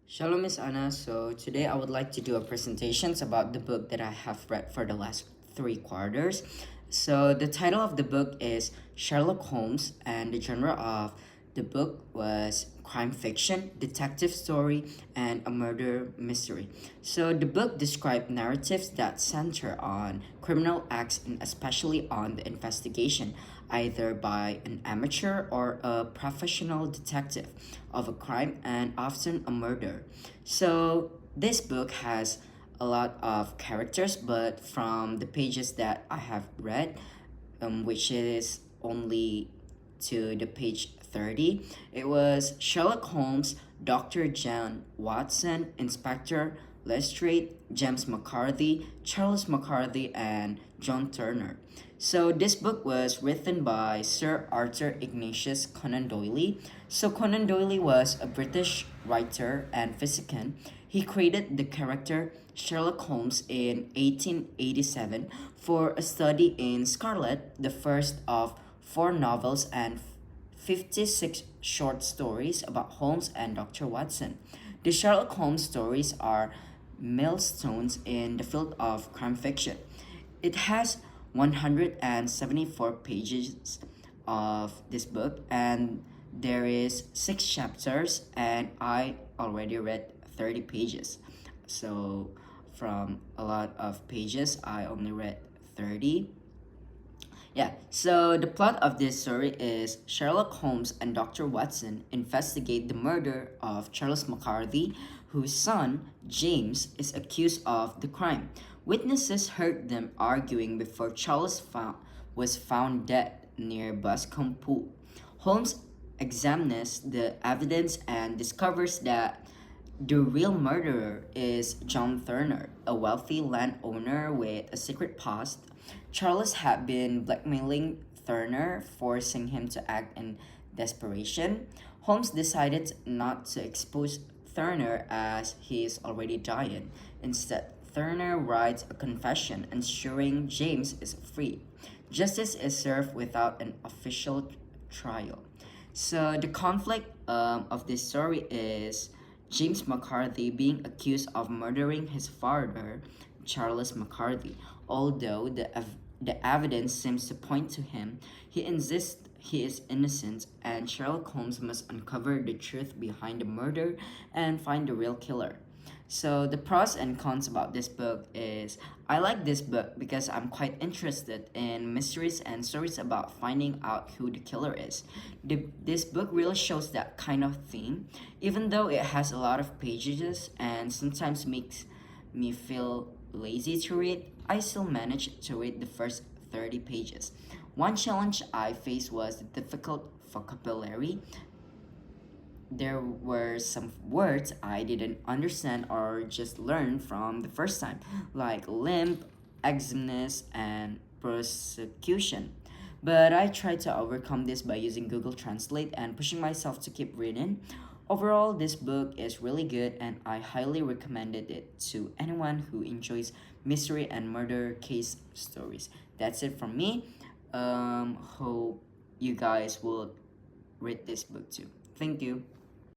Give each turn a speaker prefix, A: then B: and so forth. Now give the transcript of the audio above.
A: Shalom, Miss Anna. So today I would like to do a presentations about the book that I have read for the last 3 quarters. So the title of the book is Sherlock Holmes, and the genre of the book was crime fiction, detective story, and a murder mystery. So the book described narratives that center on criminal acts and especially on the investigation, either by an amateur or a professional detective, of a crime and often a murder. So this book has a lot of characters, but from the pages that I have read, which is only to the page 30, it was Sherlock Holmes, Dr. John Watson, Inspector Lestrade, James McCarthy, Charles McCarthy, and John Turner. So this book was written by Sir Arthur Ignatius Conan Doyle. So Conan Doyle was a British writer and physician. He created the character Sherlock Holmes in 1887 for a study in Scarlet, the first of 4 novels and 56 short stories about Holmes and Dr. Watson. The Sherlock Holmes stories are milestones in the field of crime fiction. It has 174 pages of this book, and there is 6 chapters, and I already read 30 pages. So from a lot of pages, I only read 30. Yeah, so the plot of this story is Sherlock Holmes and Dr. Watson investigate the murder of Charles McCarthy, whose son, James, is accused of the crime. Witnesses heard them arguing before was found dead near Buscombe Pool. Holmes examines the evidence and discovers that the real murderer is John Turner, a wealthy landowner with a secret past. Charles had been blackmailing Turner, forcing him to act in desperation. Holmes decided not to expose Turner as he is already dying. Instead, Turner writes a confession ensuring James is free. Justice is served without an official trial. So the conflict of this story is James McCarthy being accused of murdering his father, Charles McCarthy. Although the evidence seems to point to him, he insists he is innocent, and Sherlock Holmes must uncover the truth behind the murder and find the real killer. So the pros and cons about this book is I like this book because I'm quite interested in mysteries and stories about finding out who the killer is. This book really shows that kind of theme, even though it has a lot of pages and sometimes makes me feel lazy to read. I still managed to read the first 30 pages. One challenge I faced was the difficult vocabulary. There were some words I didn't understand or just learn from the first time, like limp, examness, and prosecution. But I tried to overcome this by using Google Translate and pushing myself to keep reading. Overall, this book is really good, and I highly recommended it to anyone who enjoys mystery and murder case stories. That's it from me. Hope you guys will read this book too. Thank you.